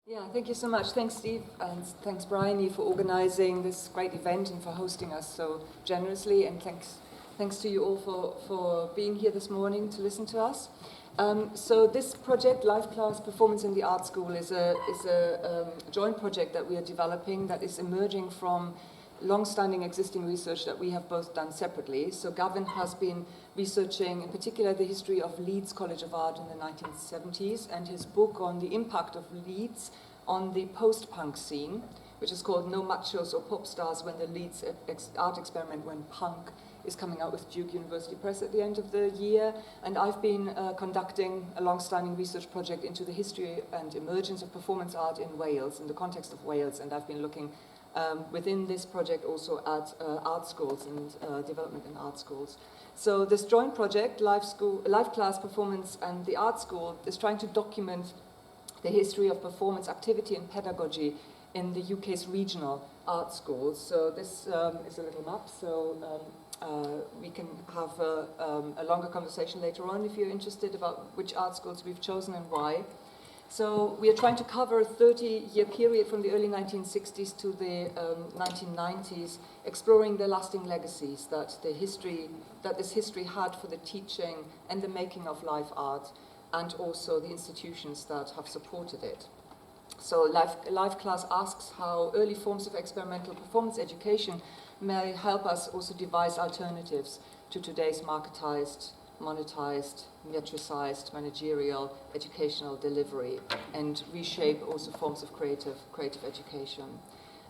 Yeah, thank you so much. Thanks, Steve, and thanks, Bryony, for organizing this great event and for hosting us so generously. And thanks to you all for being here this morning to listen to us. So this project, Live Class Performance in the Art School, is a joint project that we are developing that is emerging from long-standing existing research that we have both done separately. So Gavin has been researching, in particular, the history of Leeds College of Art in the 1970s, and his book on the impact of Leeds on the post-punk scene, which is called No Machos or Pop Stars, when the Leeds art experiment went punk, is coming out with Duke University Press at the end of the year. And I've been conducting a long-standing research project into the history and emergence of performance art in Wales, in the context of Wales, and I've been looking within this project also at art schools and development in art schools. So this joint project, Live Class Performance and the Art School, is trying to document the history of performance activity and pedagogy in the UK's regional art schools. So this is a little map, so we can have a longer conversation later on if you're interested about which art schools we've chosen and why. So we are trying to cover a 30-year period from the early 1960s to the 1990s, exploring the lasting legacies that this history had for the teaching and the making of live art, and also the institutions that have supported it. So Live Class asks how early forms of experimental performance education may help us also devise alternatives to today's marketized, monetized, metricized, managerial, educational delivery, and reshape also forms of creative education.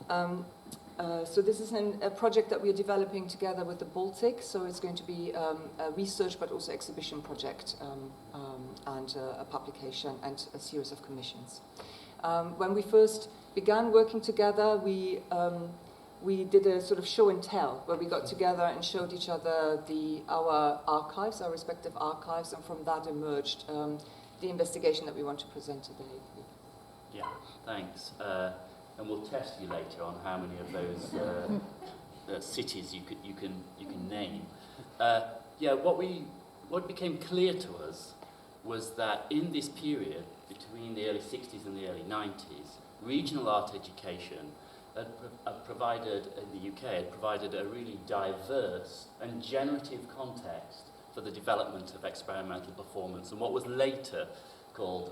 So this is a project that we are developing together with the Baltic, so it's going to be a research but also exhibition project, and a publication and a series of commissions. When we first began working together, we did a sort of show and tell where we got together and showed each other our archives, our respective archives, and from that emerged the investigation that we want to present today. Yeah, thanks. And we'll test you later on how many of those cities you can name. What became clear to us was that in this period between the early 60s and the early 90s, regional art education had provided, in the UK, had provided a really diverse and generative context for the development of experimental performance and what was later called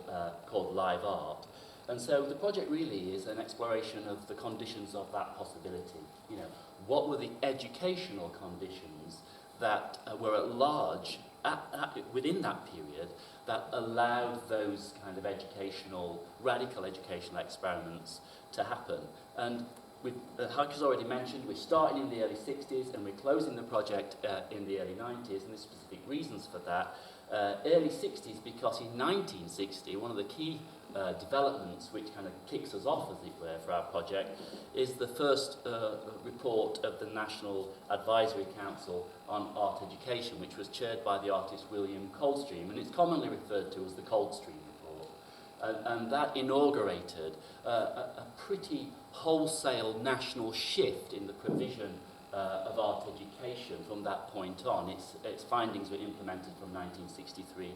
live art. And so the project really is an exploration of the conditions of that possibility. You know, what were the educational conditions that were at large within that period that allowed those kind of radical educational experiments to happen? And Heike has already mentioned, we're starting in the early 60s and we're closing the project in the early 90s, and there's specific reasons for that. Early 60s because in 1960, one of the key developments which kind of kicks us off, as it were, for our project is the first report of the National Advisory Council on Art Education, which was chaired by the artist William Coldstream, and it's commonly referred to as the Coldstream Report. And that inaugurated a pretty wholesale national shift in the provision of art education from that point on. Its findings were implemented from 1963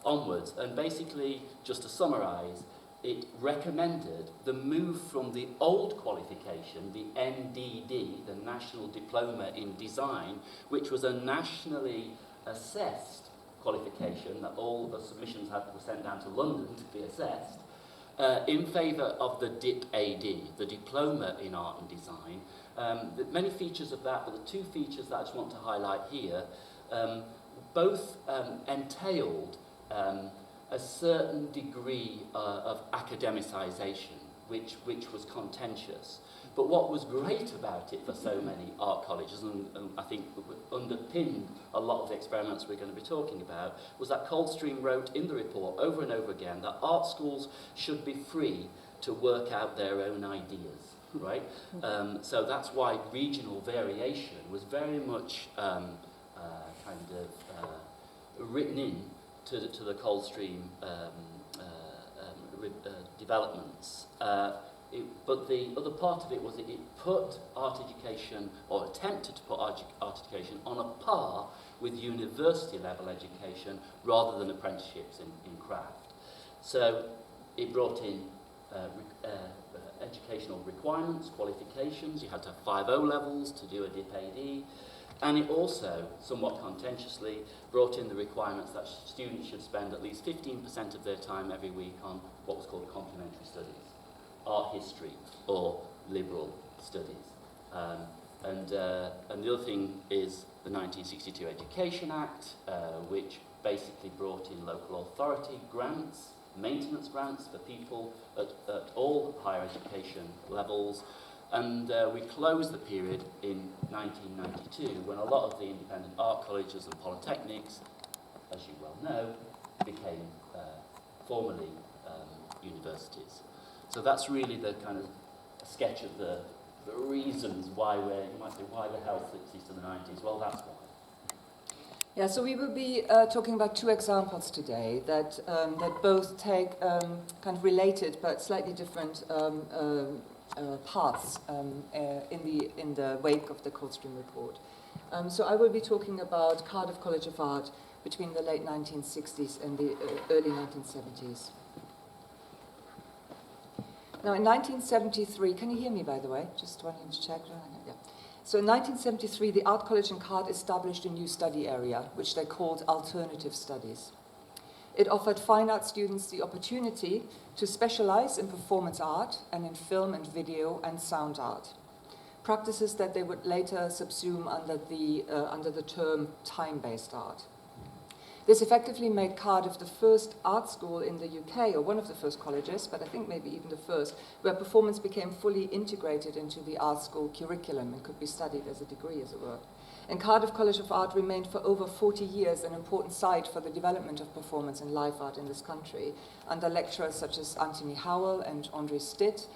onwards, and basically, just to summarise, it recommended the move from the old qualification, the NDD, the National Diploma in Design, which was a nationally assessed qualification that all the submissions were sent down to London to be assessed, in favour of the DIP-AD, the Diploma in Art and Design. Many features of that, but the two features that I just want to highlight here, both entailed a certain degree of academicisation, which was contentious. But what was great about it for so many art colleges, and I think underpinned a lot of the experiments we're going to be talking about, was that Coldstream wrote in the report over and over again that art schools should be free to work out their own ideas, right? So that's why regional variation was very much written in to the Coldstream developments. But the other part of it was that it put art education, or attempted to put art education, on a par with university level education rather than apprenticeships in craft. So it brought in educational requirements, qualifications. You had to have 5 O-levels to do a DIP-AD. And it also, somewhat contentiously, brought in the requirements that students should spend at least 15% of their time every week on what was called complementary studies, art history or liberal studies. And the other thing is the 1962 Education Act, which basically brought in local authority grants, maintenance grants for people at all higher education levels. And we closed the period in 1992 when a lot of the independent art colleges and polytechnics, as you well know, became formally universities. So that's really the kind of sketch of the reasons why you might say, why the hell 60s to the 90s? Well, that's why. Yeah, so we will be talking about 2 examples today that both take kind of related but slightly different paths in the wake of the Coldstream Report. So I will be talking about Cardiff College of Art between the late 1960s and the early 1970s. Now, in 1973, can you hear me, by the way? Just wanting to check. Yeah. So in 1973, the Art College in Cardiff established a new study area, which they called Alternative Studies. It offered fine art students the opportunity to specialize in performance art and in film and video and sound art, practices that they would later subsume under the term time-based art. This effectively made Cardiff the first art school in the UK, or one of the first colleges, but I think maybe even the first, where performance became fully integrated into the art school curriculum and could be studied as a degree, as it were. And Cardiff College of Art remained for over 40 years an important site for the development of performance and live art in this country, under lecturers such as Anthony Howell and Andre Stitt,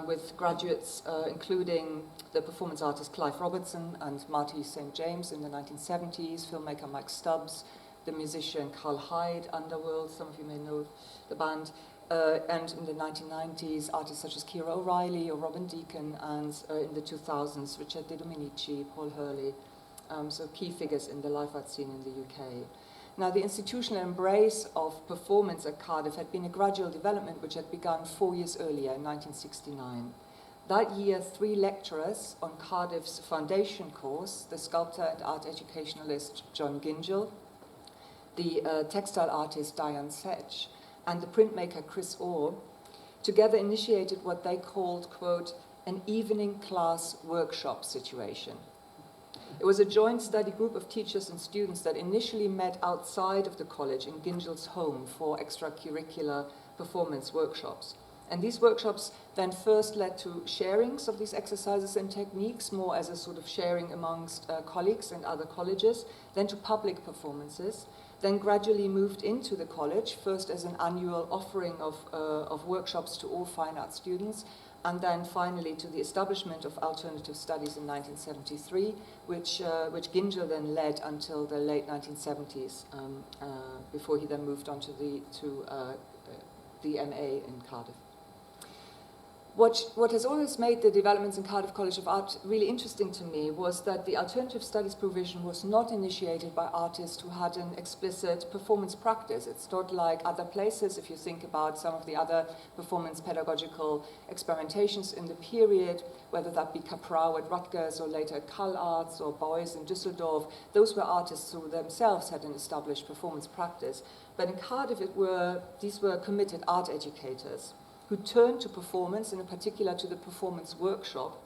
with graduates including the performance artist Clive Robertson and Marty St. James in the 1970s, filmmaker Mike Stubbs, the musician Carl Hyde, Underworld, some of you may know the band, and in the 1990s, artists such as Kira O'Reilly or Robin Deacon, and in the 2000s, Richard De Dominici, Paul Hurley, so key figures in the live art scene in the UK. Now, the institutional embrace of performance at Cardiff had been a gradual development which had begun 4 years earlier, in 1969. That year, 3 lecturers on Cardiff's foundation course, the sculptor and art educationalist John Gingell, the textile artist Diane Sedge, and the printmaker Chris Orr, together initiated what they called, quote, an evening class workshop situation. It was a joint study group of teachers and students that initially met outside of the college in Gingell's home for extracurricular performance workshops. And these workshops then first led to sharings of these exercises and techniques, more as a sort of sharing amongst colleagues and other colleges, then to public performances, then gradually moved into the college, first as an annual offering of workshops to all fine art students, and then finally to the establishment of alternative studies in 1973, which Gingell then led until the late 1970s, before he then moved on to the MA in Cardiff. What has always made the developments in Cardiff College of Art really interesting to me was that the alternative studies provision was not initiated by artists who had an explicit performance practice. It's not like other places, if you think about some of the other performance pedagogical experimentations in the period, whether that be Caprau at Rutgers or later at Cal Arts or Beuys in Düsseldorf. Those were artists who themselves had an established performance practice. But in Cardiff, these were committed art educators who turned to performance, and in particular to the performance workshop,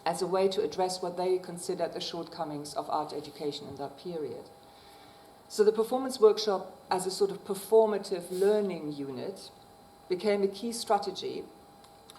as a way to address what they considered the shortcomings of art education in that period. So the performance workshop, as a sort of performative learning unit, became a key strategy,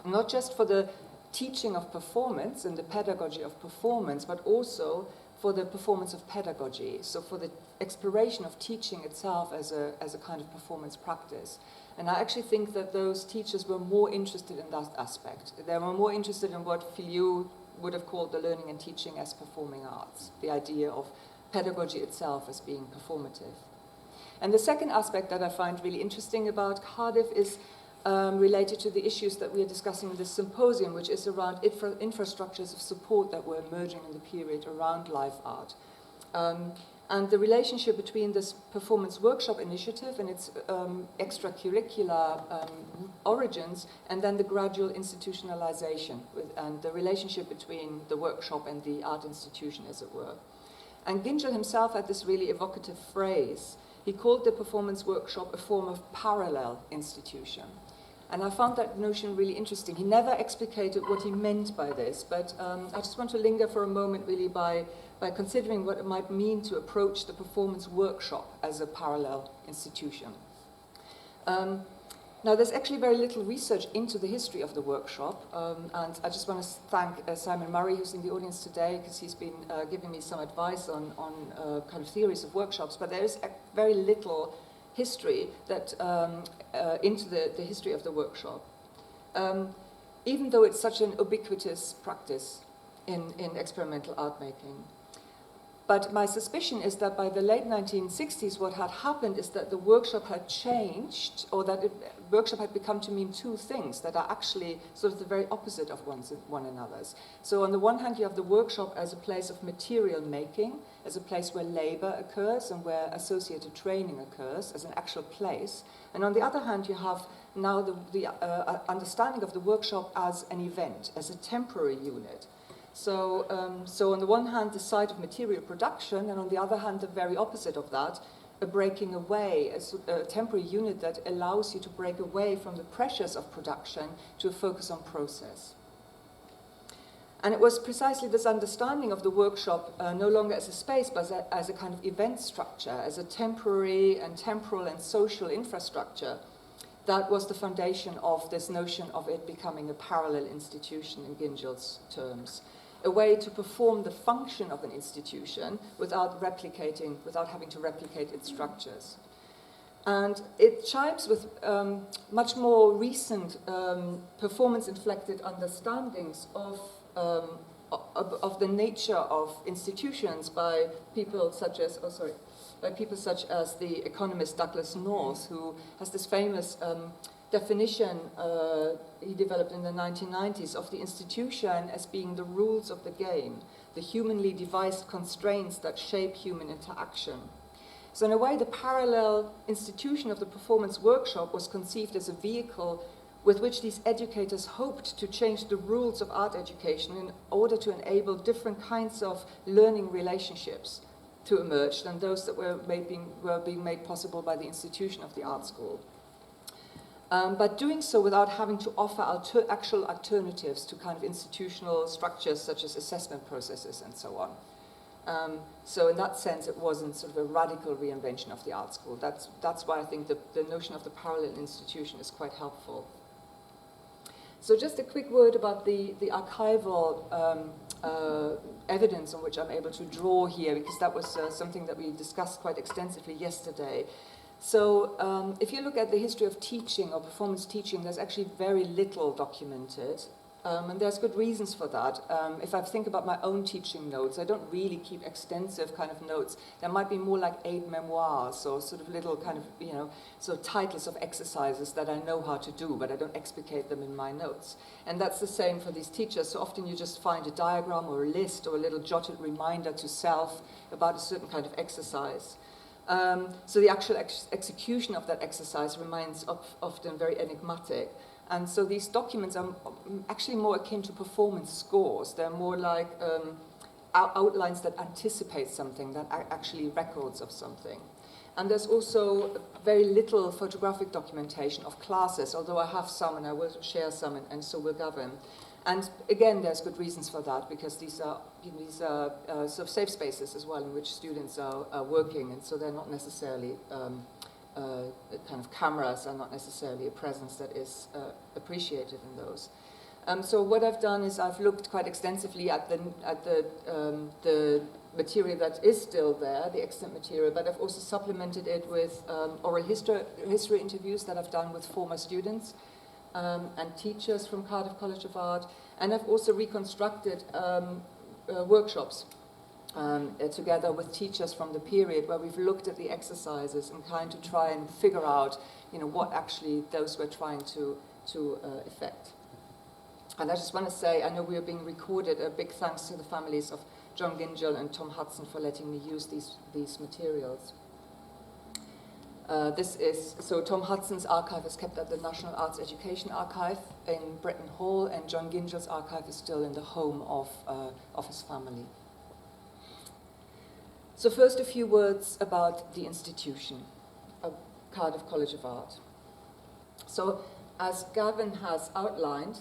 not just for the teaching of performance and the pedagogy of performance, but also for the performance of pedagogy, so for the exploration of teaching itself as a kind of performance practice. And I actually think that those teachers were more interested in that aspect. They were more interested in what Filiu would have called the learning and teaching as performing arts, the idea of pedagogy itself as being performative. And the second aspect that I find really interesting about Cardiff is related to the issues that we are discussing in this symposium, which is around infrastructures of support that were emerging in the period around live art. and the relationship between this performance workshop initiative and its extracurricular origins, and then the gradual institutionalization and the relationship between the workshop and the art institution, as it were. And Gingell himself had this really evocative phrase. He called the performance workshop a form of parallel institution. And I found that notion really interesting. He never explicated what he meant by this, but I just want to linger for a moment really by considering what it might mean to approach the performance workshop as a parallel institution. Now, there's actually very little research into the history of the workshop, and I just want to thank Simon Murray, who's in the audience today, because he's been giving me some advice on kind of theories of workshops, but there is very little history that into the history of the workshop, even though it's such an ubiquitous practice in experimental art making. But my suspicion is that by the late 1960s, what had happened is that the workshop had changed, or that workshop had become to mean two things that are actually sort of the very opposite of one another's. So on the one hand, you have the workshop as a place of material making, as a place where labor occurs and where associated training occurs, as an actual place. And on the other hand, you have now the understanding of the workshop as an event, as a temporary unit. So on the one hand, the site of material production, and on the other hand, the very opposite of that, a breaking away, a temporary unit that allows you to break away from the pressures of production to a focus on process. And it was precisely this understanding of the workshop no longer as a space, but as a kind of event structure, as a temporary and temporal and social infrastructure, that was the foundation of this notion of it becoming a parallel institution in Gingell's terms. A way to perform the function of an institution without having to replicate its structures. And it chimes with much more recent performance-inflected understandings of the nature of institutions by people such as, the economist Douglas North, who has this famous definition he developed in the 1990s of the institution as being the rules of the game, the humanly devised constraints that shape human interaction. So in a way, the parallel institution of the performance workshop was conceived as a vehicle with which these educators hoped to change the rules of art education in order to enable different kinds of learning relationships to emerge than those that were being made possible by the institution of the art school. But doing so without having to offer actual alternatives to kind of institutional structures such as assessment processes and so on. So in that sense, it wasn't sort of a radical reinvention of the art school. That's why I think the notion of the parallel institution is quite helpful. So just a quick word about the archival evidence on which I'm able to draw here, because that was something that we discussed quite extensively yesterday. So if you look at the history of teaching or performance teaching, there's actually very little documented. And there's good reasons for that. If I think about my own teaching notes, I don't really keep extensive kind of notes. There might be more like aid memoirs or sort of little kind of, sort of titles of exercises that I know how to do, but I don't explicate them in my notes. And that's the same for these teachers. So often you just find a diagram or a list or a little jotted reminder to self about a certain kind of exercise. So the actual execution of that exercise remains often very enigmatic. And so these documents are actually more akin to performance scores. They're more like outlines that anticipate something, that are actually records of something. And there's also very little photographic documentation of classes, although I have some and I will share some, and so will Gavin. And again, there's good reasons for that, because these are sort of safe spaces as well in which students are working, and so they're not necessarily kind of cameras are not necessarily a presence that is appreciated in those. So what I've done is I've looked quite extensively at the material that is still there, the extant material, but I've also supplemented it with oral history interviews that I've done with former students and teachers from Cardiff College of Art, and I've also reconstructed workshops together with teachers from the period where we've looked at the exercises and kind of try and figure out, what actually those were trying to effect. And I just want to say, I know we are being recorded. A big thanks to the families of John Gingell and Tom Hudson for letting me use these materials. So Tom Hudson's archive is kept at the National Arts Education Archive in Bretton Hall, and John Gingell's archive is still in the home of his family. So first a few words about the institution, Cardiff College of Art. So as Gavin has outlined,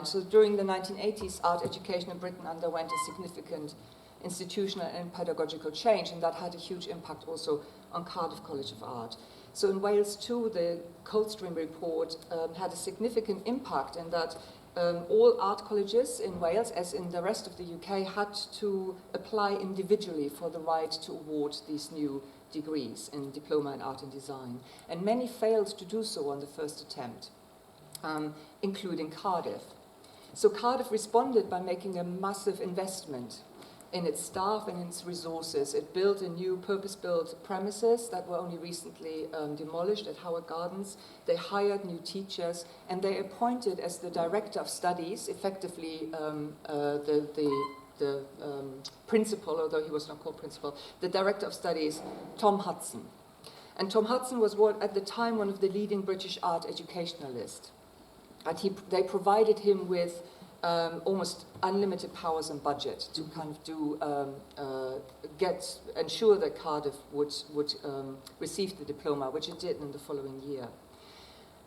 so during the 1980s, art education in Britain underwent a significant institutional and pedagogical change, and that had a huge impact also on Cardiff College of Art. So in Wales too, the Coldstream report had a significant impact in that all art colleges in Wales, as in the rest of the UK, had to apply individually for the right to award these new degrees in Diploma in Art and Design. And many failed to do so on the first attempt, including Cardiff. So Cardiff responded by making a massive investment in its staff and its resources. It built a new purpose-built premises that were only recently demolished at Howard Gardens. They hired new teachers, and they appointed as the director of studies, effectively the principal, although he was not called principal, the director of studies, Tom Hudson. And Tom Hudson was at the time one of the leading British art educationalists. And they provided him with almost unlimited powers and budget to kind of ensure that Cardiff would receive the diploma, which it did in the following year.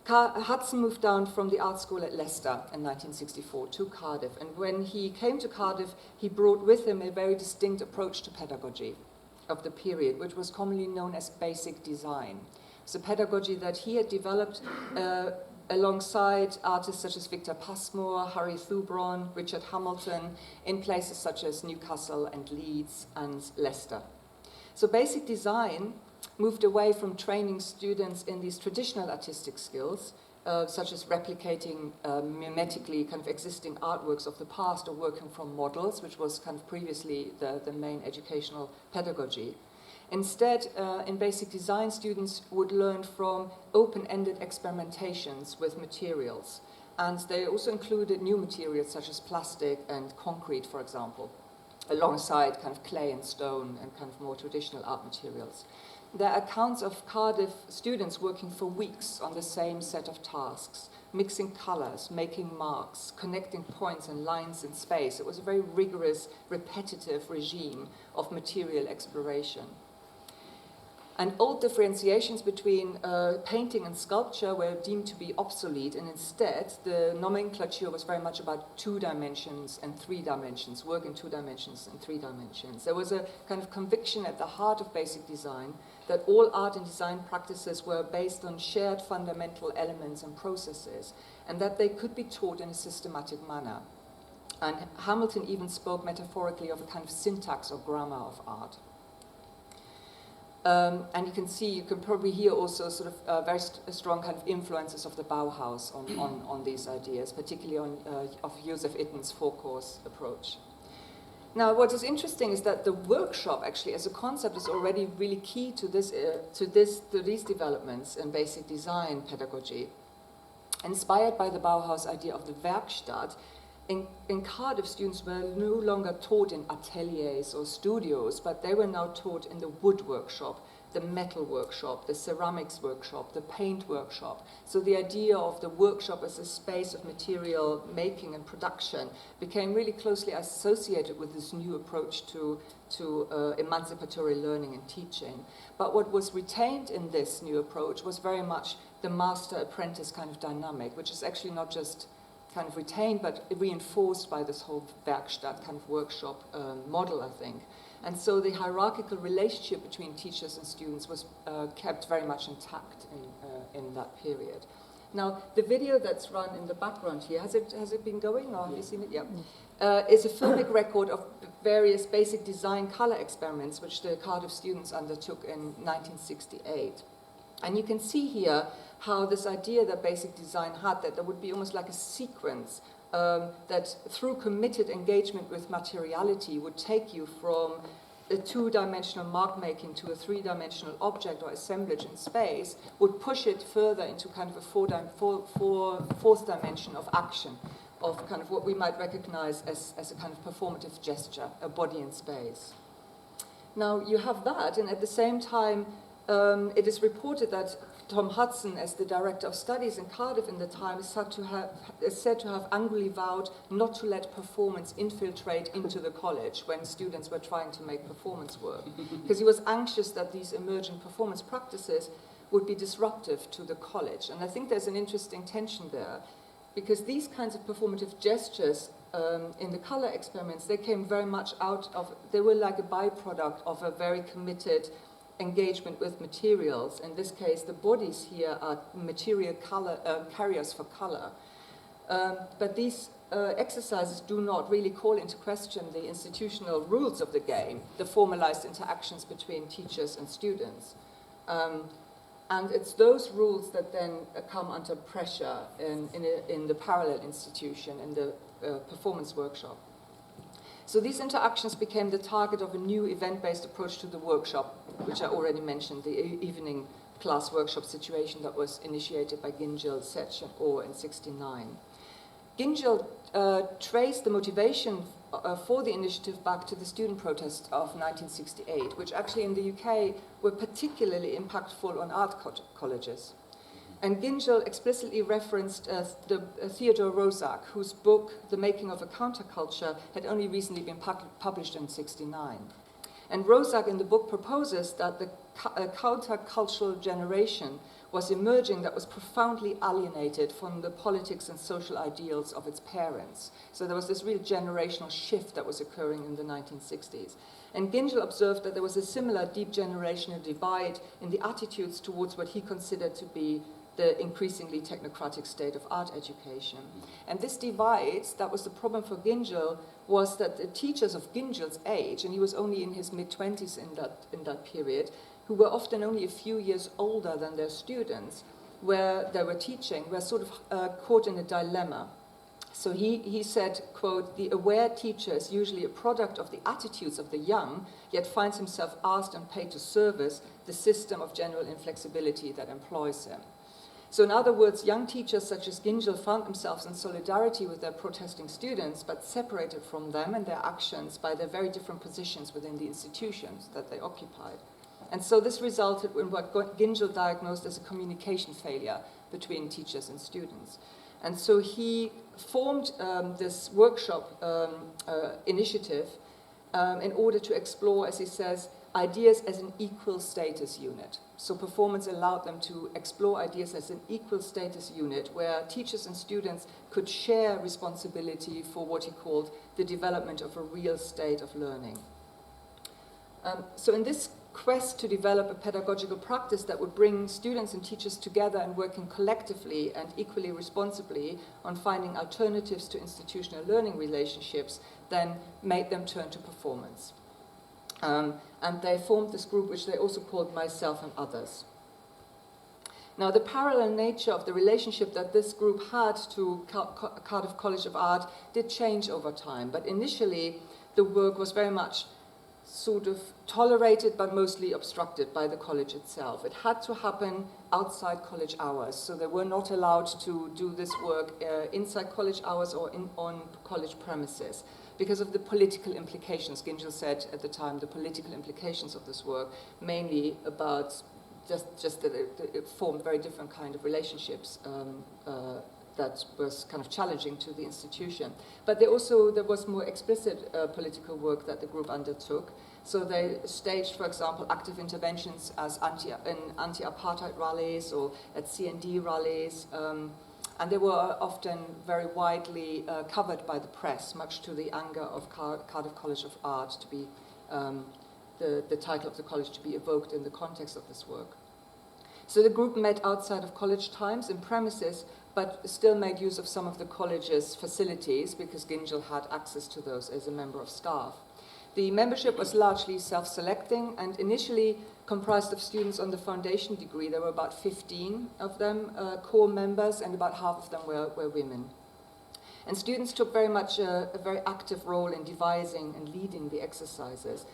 Hudson moved down from the art school at Leicester in 1964 to Cardiff, and when he came to Cardiff, he brought with him a very distinct approach to pedagogy of the period, which was commonly known as basic design. It's a pedagogy that he had developed alongside artists such as Victor Passmore, Harry Thubron, Richard Hamilton, in places such as Newcastle and Leeds and Leicester. So basic design moved away from training students in these traditional artistic skills, such as replicating mimetically kind of existing artworks of the past or working from models, which was kind of previously the main educational pedagogy. Instead, in basic design, students would learn from open-ended experimentations with materials. And they also included new materials such as plastic and concrete, for example, alongside kind of clay and stone and kind of more traditional art materials. There are accounts of Cardiff students working for weeks on the same set of tasks, mixing colors, making marks, connecting points and lines in space. It was a very rigorous, repetitive regime of material exploration. And old differentiations between painting and sculpture were deemed to be obsolete, and instead the nomenclature was very much about 2 dimensions and 3 dimensions, work in 2 dimensions and 3 dimensions. There was a kind of conviction at the heart of basic design that all art and design practices were based on shared fundamental elements and processes, and that they could be taught in a systematic manner. And Hamilton even spoke metaphorically of a kind of syntax or grammar of art. And you can probably hear also sort of very strong kind of influences of the Bauhaus on these ideas, particularly of Joseph Itten's 4-course approach. Now, what is interesting is that the workshop, actually, as a concept, is already really key to these developments in basic design pedagogy. Inspired by the Bauhaus idea of the Werkstatt, in Cardiff, students were no longer taught in ateliers or studios, but they were now taught in the wood workshop, the metal workshop, the ceramics workshop, the paint workshop. So the idea of the workshop as a space of material making and production became really closely associated with this new approach to emancipatory learning and teaching. But what was retained in this new approach was very much the master-apprentice kind of dynamic, which is actually not just kind of retained, but reinforced by this whole Werkstatt kind of workshop model, I think. And so the hierarchical relationship between teachers and students was kept very much intact in that period. Now, the video that's run in the background here, has it been going, or have you seen it? Yeah. Is a filmic record of various basic design color experiments which the Cardiff students undertook in 1968. And you can see here how this idea that basic design had, that there would be almost like a sequence that through committed engagement with materiality would take you from a 2-dimensional mark making to a 3-dimensional object or assemblage in space, would push it further into kind of a fourth dimension of action, of kind of what we might recognize as a kind of performative gesture, a body in space. Now you have that, and at the same time, it is reported that Tom Hudson, as the director of studies in Cardiff in the time, is said to have angrily vowed not to let performance infiltrate into the college when students were trying to make performance work, because he was anxious that these emerging performance practices would be disruptive to the college. And I think there's an interesting tension there, because these kinds of performative gestures in the color experiments, they came very much out of, they were like a byproduct of a very committed engagement with materials. In this case, the bodies here are material color, carriers for color. But these exercises do not really call into question the institutional rules of the game, the formalized interactions between teachers and students. And it's those rules that then come under pressure in the parallel institution, in the performance workshop. So these interactions became the target of a new event-based approach to the workshop, which I already mentioned, the evening class workshop situation that was initiated by Gingell, Setch, and Orr in '69. Gingell traced the motivation for the initiative back to the student protest of 1968, which actually in the UK were particularly impactful on art colleges. And Gingell explicitly referenced Theodore Roszak, whose book, The Making of a Counterculture, had only recently been published in '69. And Roszak in the book proposes that the countercultural generation was emerging that was profoundly alienated from the politics and social ideals of its parents. So there was this real generational shift that was occurring in the 1960s. And Gingell observed that there was a similar deep generational divide in the attitudes towards what he considered to be the increasingly technocratic state of art education. And this divide, that was the problem for Gingell, was that the teachers of Gingell's age, and he was only in his mid-20s in that period, who were often only a few years older than their students, where they were teaching, were sort of caught in a dilemma. So he said, quote, "The aware teacher is usually a product of the attitudes of the young, yet finds himself asked and paid to service the system of general inflexibility that employs him." So in other words, young teachers such as Gingell found themselves in solidarity with their protesting students, but separated from them and their actions by their very different positions within the institutions that they occupied. And so this resulted in what Gingell diagnosed as a communication failure between teachers and students. And so he formed this workshop initiative in order to explore, as he says, ideas as an equal status unit. So performance allowed them to explore ideas as an equal status unit where teachers and students could share responsibility for what he called the development of a real state of learning. So in this quest to develop a pedagogical practice that would bring students and teachers together and working collectively and equally responsibly on finding alternatives to institutional learning relationships, then made them turn to performance. And they formed this group, which they also called Myself and Others. Now, the parallel nature of the relationship that this group had to Cardiff College of Art did change over time, but initially the work was very much sort of tolerated but mostly obstructed by the college itself. It had to happen outside college hours, so they were not allowed to do this work inside college hours or on college premises because of the political implications. Gingell said at the time the political implications of this work, mainly about just that it formed very different kind of relationships that was kind of challenging to the institution. But there was more explicit political work that the group undertook. So they staged, for example, active interventions as anti-apartheid rallies or at CND rallies, and they were often very widely covered by the press, much to the anger of Cardiff College of Art to be the title of the college to be evoked in the context of this work. So the group met outside of college times in premises, but still made use of some of the college's facilities because Gingell had access to those as a member of staff. The membership was largely self-selecting and initially comprised of students on the foundation degree. There were about 15 of them, core members, and about half of them were women. And students took very much a very active role in devising and leading the exercises.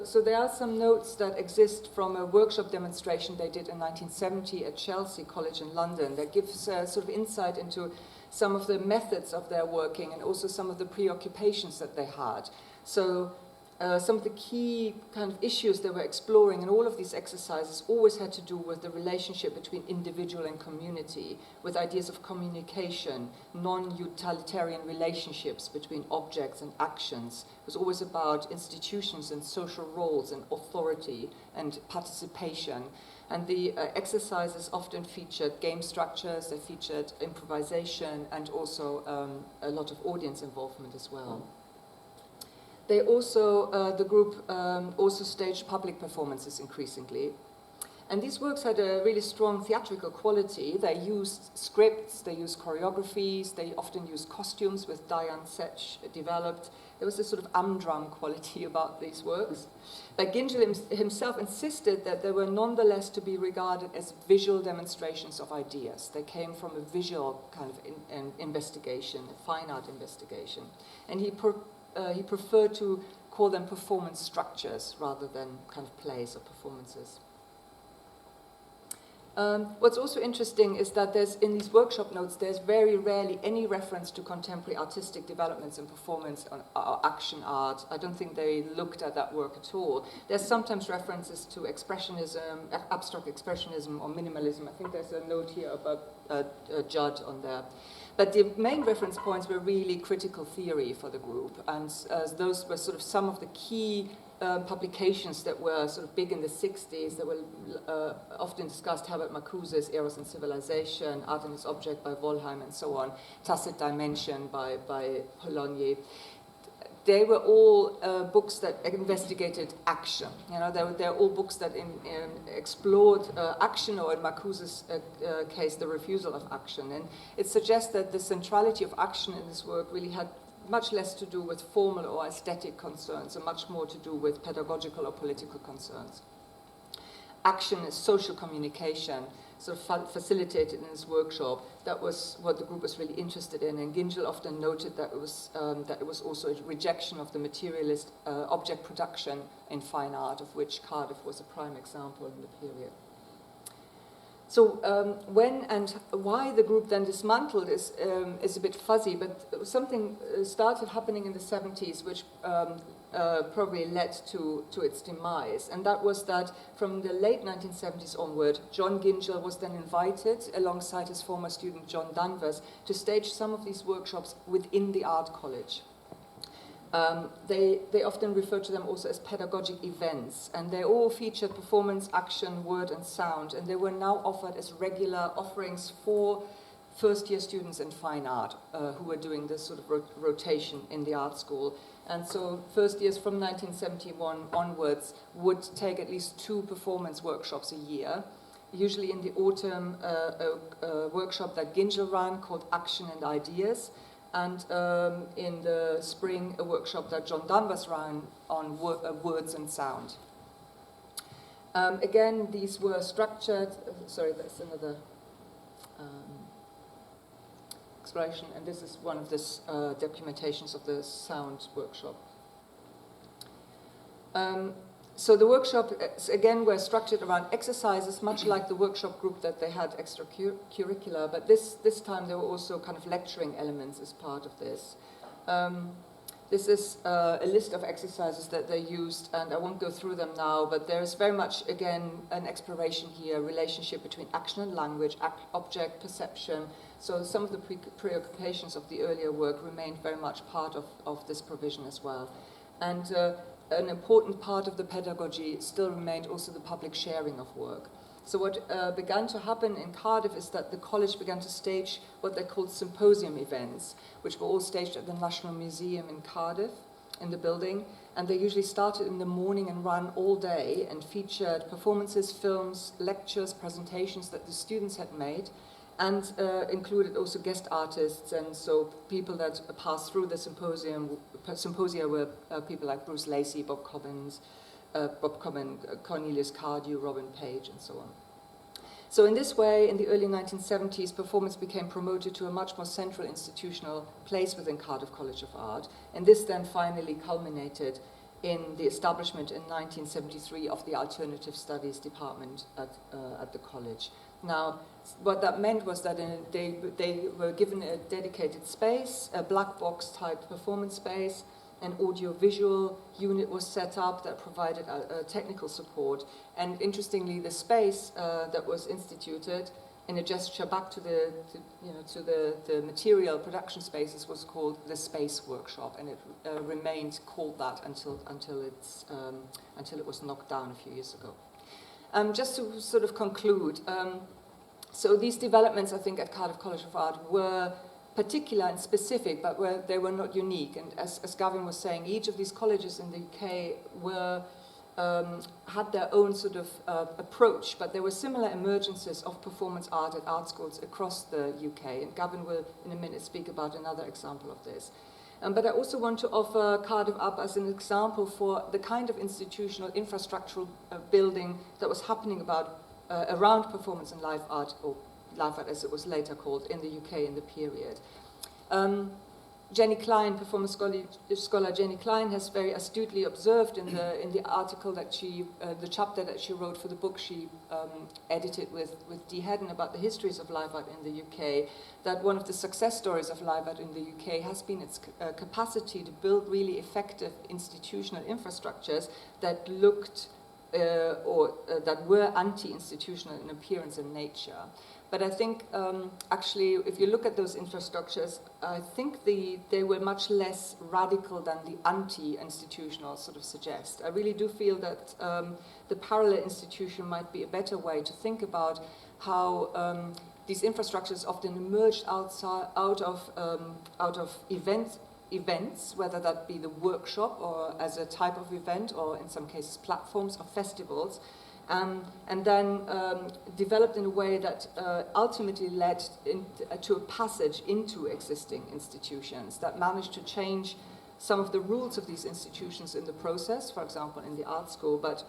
So there are some notes that exist from a workshop demonstration they did in 1970 at Chelsea College in London that gives sort of insight into some of the methods of their working, and also some of the preoccupations that they had. So some of the key kind of issues they were exploring in all of these exercises always had to do with the relationship between individual and community, with ideas of communication, non-utilitarian relationships between objects and actions. It was always about institutions and social roles and authority and participation. And the exercises often featured game structures, they featured improvisation, and also a lot of audience involvement as well. They also, the group also staged public performances increasingly. And these works had a really strong theatrical quality. They used scripts, they used choreographies, they often used costumes with Diane Setch developed. There was this sort of humdrum quality about these works. But Gingell himself insisted that they were nonetheless to be regarded as visual demonstrations of ideas. They came from a visual kind of investigation, a fine art investigation. And he preferred to call them performance structures rather than kind of plays or performances. What's also interesting is that in these workshop notes, there's very rarely any reference to contemporary artistic developments in performance or action art. I don't think they looked at that work at all. There's sometimes references to expressionism, abstract expressionism or minimalism. I think there's a note here about Judd on there. But the main reference points were really critical theory for the group, and those were sort of some of the key publications that were sort of big in the 60s that were often discussed. Herbert Marcuse's Eros and Civilization, Art and its Object by Wollheim, and so on. Tacit Dimension by Polanyi. They were all books that investigated action. You know, they're all books that explored action, or in Marcuse's case, the refusal of action. And it suggests that the centrality of action in this work really had much less to do with formal or aesthetic concerns, and much more to do with pedagogical or political concerns. Action is social communication, sort of facilitated in this workshop. That was what the group was really interested in, and Gingell often noted that it was also a rejection of the materialist object production in fine art, of which Cardiff was a prime example in the period. So when and why the group then dismantled is a bit fuzzy, but something started happening in the 70s which probably led to its demise. And that was that from the late 1970s onward, John Gingell was then invited, alongside his former student John Danvers, to stage some of these workshops within the art college. They often refer to them also as pedagogic events, and they all featured performance, action, word, and sound, and they were now offered as regular offerings for first-year students in fine art who were doing this sort of rotation in the art school. And so first years from 1971 onwards would take at least 2 performance workshops a year. Usually in the autumn, a workshop that Gingell ran called Action and Ideas, and in the spring, a workshop that John Danvers ran on words and sound. Again, these were structured, sorry, that's another exploration, and this is one of the documentations of the sound workshop. So the workshop, again, were structured around exercises, much like the workshop group that they had extracurricular, but this time there were also kind of lecturing elements as part of this. This is a list of exercises that they used, and I won't go through them now, but there is very much, again, an exploration here, relationship between action and language, object, perception. So some of the preoccupations of the earlier work remained very much part of this provision as well. And an important part of the pedagogy still remained also the public sharing of work. So what began to happen in Cardiff is that the college began to stage what they called symposium events, which were all staged at the National Museum in Cardiff, in the building, and they usually started in the morning and ran all day and featured performances, films, lectures, presentations that the students had made, and included also guest artists, and so people that passed through the symposia were people like Bruce Lacey, Bob Common, Cornelius Cardew, Robin Page, and so on. So in this way, in the early 1970s, performance became promoted to a much more central institutional place within Cardiff College of Art, and this then finally culminated in the establishment in 1973 of the Alternative Studies Department at the college. Now, what that meant was that they were given a dedicated space, a black box type performance space. An audio-visual unit was set up that provided technical support. And interestingly, the space that was instituted, in a gesture back to the material production spaces, was called the Space Workshop, and it remained called that until it was knocked down a few years ago. Just to sort of conclude, so these developments, I think, at Cardiff College of Art were particular and specific, but they were not unique. And as Gavin was saying, each of these colleges in the UK had their own sort of approach, but there were similar emergences of performance art at art schools across the UK. And Gavin will, in a minute, speak about another example of this. But I also want to offer Cardiff up as an example for the kind of institutional infrastructural building that was happening around performance and live art, or live art as it was later called, in the UK in the period. Jenny Klein, performance scholar Jenny Klein, has very astutely observed in the article that the chapter that she wrote for the book she edited with Dee Hedden about the histories of live art in the UK, that one of the success stories of live art in the UK has been its capacity to build really effective institutional infrastructures that looked that were anti-institutional in appearance and nature. But I think, actually, if you look at those infrastructures, I think they were much less radical than the anti-institutional sort of suggest. I really do feel that the parallel institution might be a better way to think about how these infrastructures often emerged out of events, whether that be the workshop or as a type of event, or in some cases platforms or festivals, and then developed in a way that ultimately led to a passage into existing institutions that managed to change some of the rules of these institutions in the process, for example in the art school, but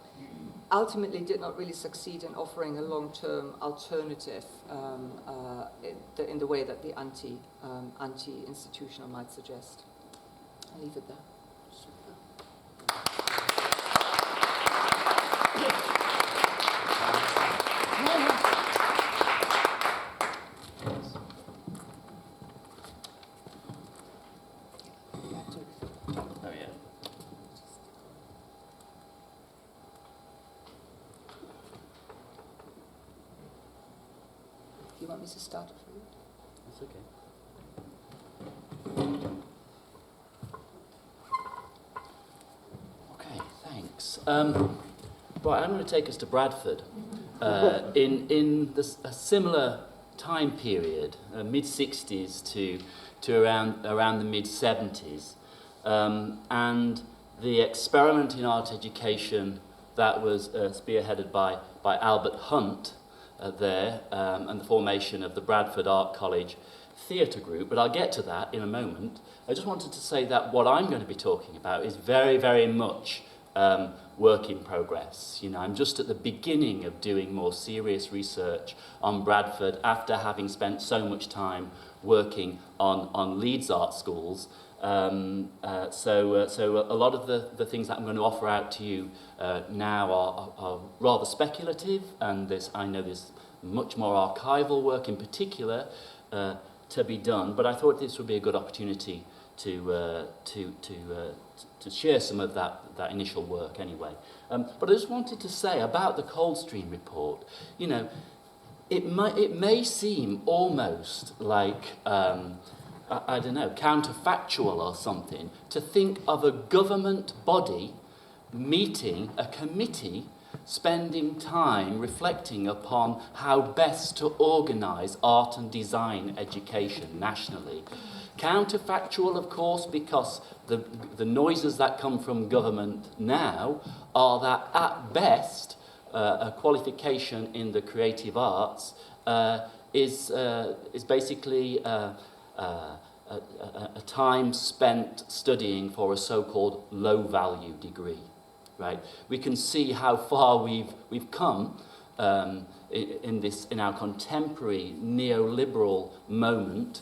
ultimately did not really succeed in offering a long-term alternative in the way that the anti-institutional might suggest. I'll leave it there. You want me to start it for you? That's okay. Okay, thanks. Right, I'm going to take us to Bradford in a similar time period, mid-60s to around the mid-70s, and the experiment in art education that was spearheaded by Albert Hunt there, and the formation of the Bradford Art College Theatre Group, but I'll get to that in a moment. I just wanted to say that what I'm going to be talking about is very, very much work in progress. You know, I'm just at the beginning of doing more serious research on Bradford after having spent so much time working on Leeds art schools. So a lot of the things that I'm going to offer out to you now are rather speculative, and I know there's much more archival work in particular to be done, but I thought this would be a good opportunity to share some of that initial work anyway. But I just wanted to say about the Coldstream report, you know, it may seem almost like I don't know, counterfactual or something, to think of a government body meeting, a committee, spending time reflecting upon how best to organise art and design education nationally. Counterfactual, of course, because the noises that come from government now are that, at best, a qualification in the creative arts is basically a time spent studying for a so-called low-value degree, right? We can see how far we've come in our contemporary neoliberal moment,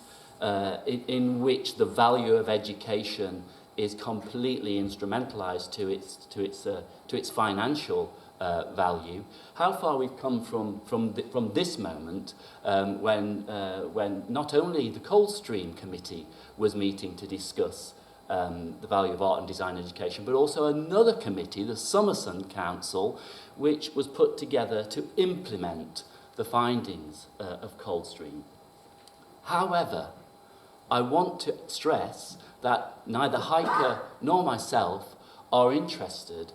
in which the value of education is completely instrumentalized to its financial value. How far we've come from this moment, when not only the Coldstream Committee was meeting to discuss the value of art and design education, but also another committee, the Summerson Council, which was put together to implement the findings of Coldstream. However, I want to stress that neither Heike nor myself are interested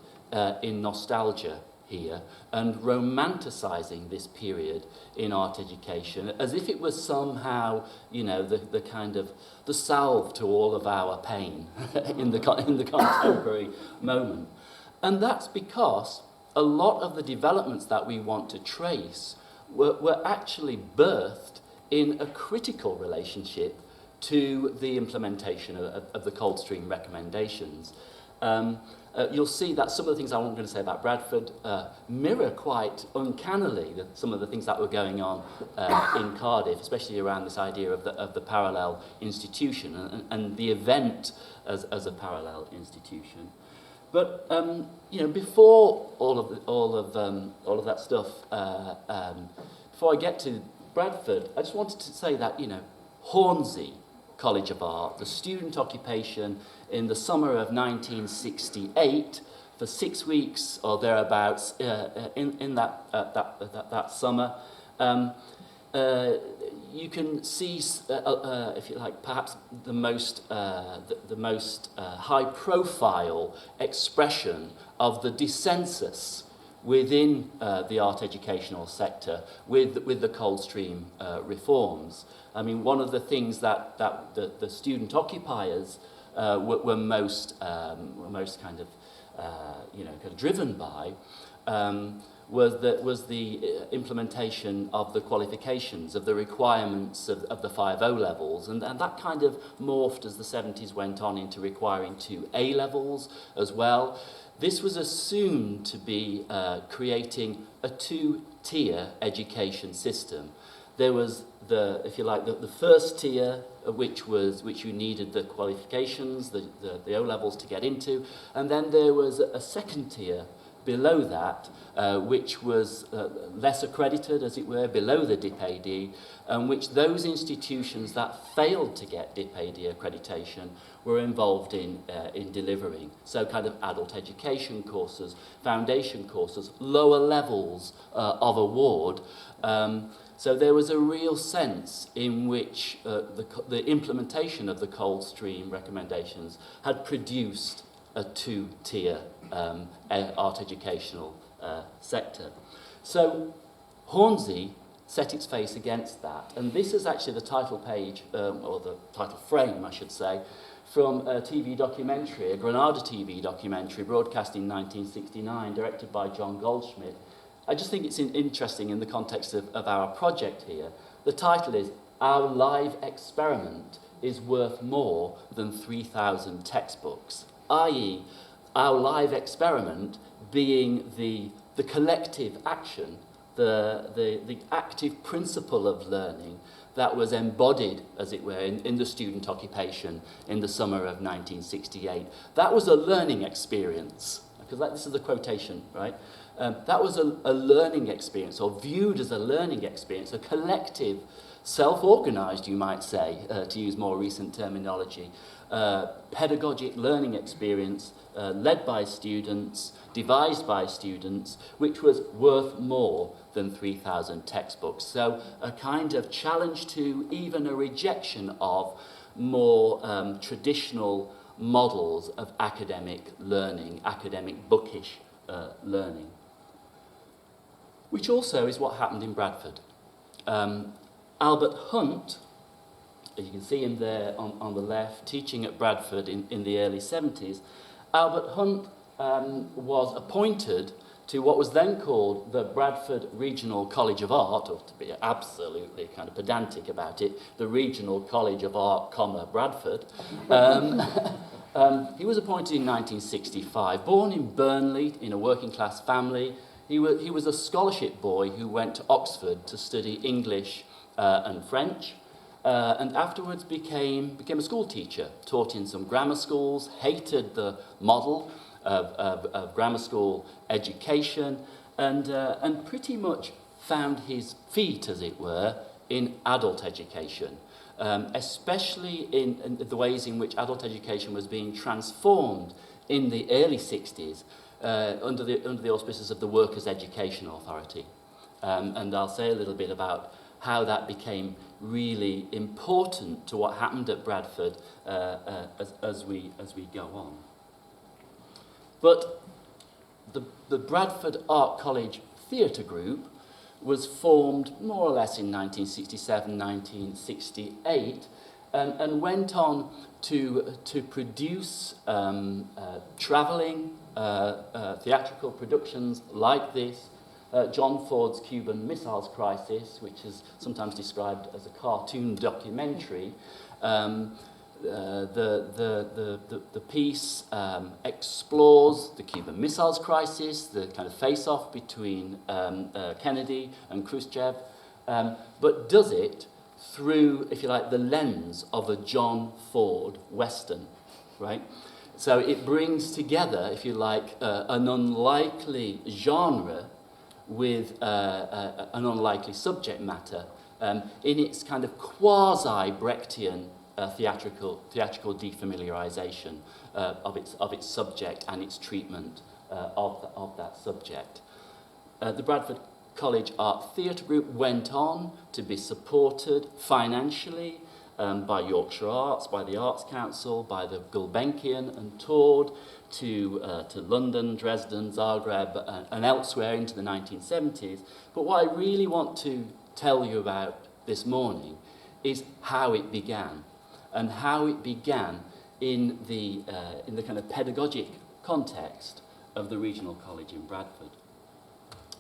in nostalgia here and romanticising this period in art education as if it was somehow, you know, the kind of the salve to all of our pain in the contemporary moment. And that's because a lot of the developments that we want to trace were actually birthed in a critical relationship to the implementation of the Coldstream recommendations. You'll see that some of the things I'm going to say about Bradford mirror quite uncannily some of the things that were going on in Cardiff, especially around this idea of the parallel institution and the event as a parallel institution. But you know, before all of that stuff, before I get to Bradford, I just wanted to say that, you know, Hornsey College of Art, the student occupation in the summer of 1968 for 6 weeks or thereabouts in that summer. You can see, if you like, perhaps the most high-profile expression of the dissensus within the art educational sector with the Coldstream reforms. I mean, one of the things that the student occupiers were most kind of driven by was the implementation of the qualifications, of the requirements of the 5 O-levels, and that kind of morphed as the 70s went on into requiring 2 A-levels as well. This was assumed to be creating a 2-tier education system. There was the first tier, which you needed the qualifications, the O-levels to get into, and then there was a second tier below that, which was less accredited, as it were, below the DIP-AD, and which those institutions that failed to get DIP-AD accreditation were involved in delivering. So kind of adult education courses, foundation courses, lower levels of award. So there was a real sense in which the implementation of the Coldstream recommendations had produced a 2-tier art educational sector. So Hornsey set its face against that, and this is actually the title page, or the title frame, I should say, from a TV documentary, a Granada TV documentary broadcast in 1969, directed by John Goldschmidt. I just think it's interesting in the context of our project here. The title is Our Live Experiment is Worth More Than 3,000 Textbooks, i.e. our live experiment being the collective action, the active principle of learning that was embodied, as it were, in the student occupation in the summer of 1968. That was a learning experience, because this is the quotation, right? That was a learning experience, or viewed as a learning experience, a collective, self-organised, you might say, to use more recent terminology, pedagogic learning experience led by students, devised by students, which was worth more than 3,000 textbooks. So a kind of challenge to, even a rejection of, more traditional models of academic learning, academic bookish learning. Which also is what happened in Bradford. Albert Hunt, as you can see him there on the left, teaching at Bradford in the early 70s, Albert Hunt was appointed to what was then called the Bradford Regional College of Art, or to be absolutely kind of pedantic about it, the Regional College of Art, Bradford. He was appointed in 1965, born in Burnley in a working class family. He was a scholarship boy who went to Oxford to study English and French. and afterwards became a school teacher, taught in some grammar schools, hated the model of grammar school education, and pretty much found his feet, as it were, in adult education, especially in the ways in which adult education was being transformed in the early 60s under the auspices of the Workers' Education Authority. And I'll say a little bit about how that became really important to what happened at Bradford as we go on. But the Bradford Art College Theatre Group was formed more or less in 1967, 1968, and went on to produce travelling theatrical productions like this, John Ford's Cuban Missiles Crisis, which is sometimes described as a cartoon documentary. The piece explores the Cuban Missiles Crisis, the kind of face-off between Kennedy and Khrushchev, but does it through, if you like, the lens of a John Ford Western, right? So it brings together, if you like, an unlikely genre with an unlikely subject matter in its kind of quasi-Brechtian theatrical defamiliarization of its subject and its treatment of that subject. The Bradford College Art Theatre Group went on to be supported financially by Yorkshire Arts, by the Arts Council, by the Gulbenkian, and toured to London, Dresden, Zagreb, and elsewhere into the 1970s. But what I really want to tell you about this morning is how it began, and how it began in the kind of pedagogic context of the Regional College in Bradford.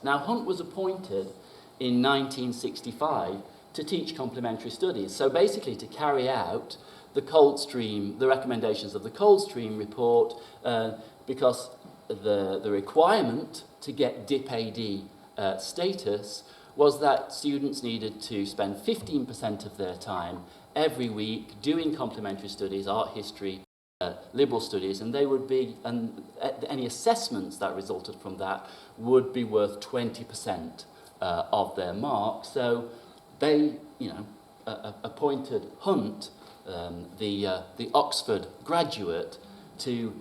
Now, Hunt was appointed in 1965 to teach complementary studies, so basically to carry out the recommendations of the Coldstream report, because the requirement to get DIP-AD status was that students needed to spend 15% of their time every week doing complementary studies, art history, liberal studies, and any assessments that resulted from that would be worth 20% of their marks. So they, appointed Hunt, the Oxford graduate, to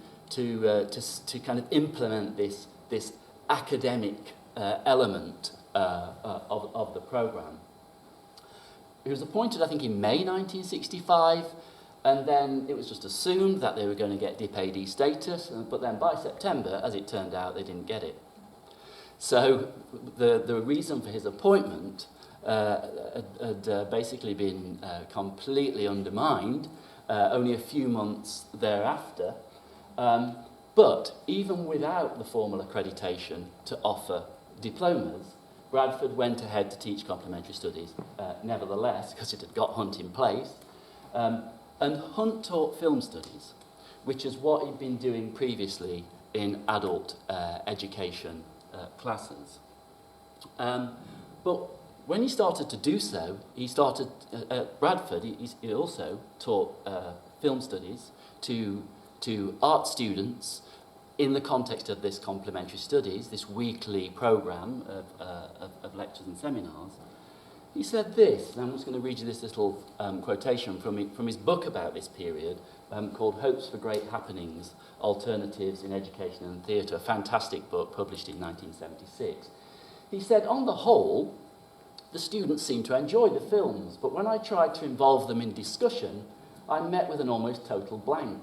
kind of implement this academic element of the programme. He was appointed, I think, in May 1965, and then it was just assumed that they were going to get DIP-AD status, but then by September, as it turned out, they didn't get it. So the reason for his appointment had basically been completely undermined only a few months thereafter. But even without the formal accreditation to offer diplomas, Bradford went ahead to teach complementary studies, nevertheless, because it had got Hunt in place. And Hunt taught film studies, which is what he'd been doing previously in adult education classes. But when he started to do so, he started at Bradford, he also taught film studies to art students in the context of this complementary studies, this weekly programme of lectures and seminars. He said this, and I'm just going to read you this little quotation from his book about this period, called Hopes for Great Happenings, Alternatives in Education and Theatre, a fantastic book published in 1976. He said, on the whole, the students seemed to enjoy the films, but when I tried to involve them in discussion, I met with an almost total blank.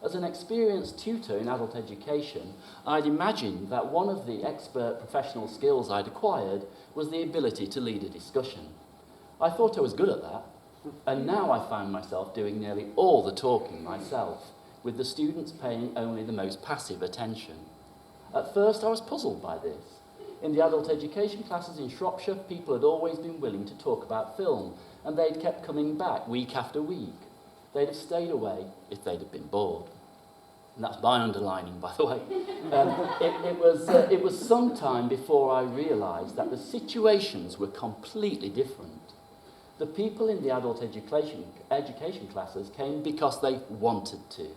As an experienced tutor in adult education, I'd imagined that one of the expert professional skills I'd acquired was the ability to lead a discussion. I thought I was good at that, and now I find myself doing nearly all the talking myself, with the students paying only the most passive attention. At first, I was puzzled by this. In the adult education classes in Shropshire, people had always been willing to talk about film, and they'd kept coming back week after week. They'd have stayed away if they'd have been bored. And that's my underlining, by the way. It was some time before I realised that the situations were completely different. The people in the adult education classes came because they wanted to.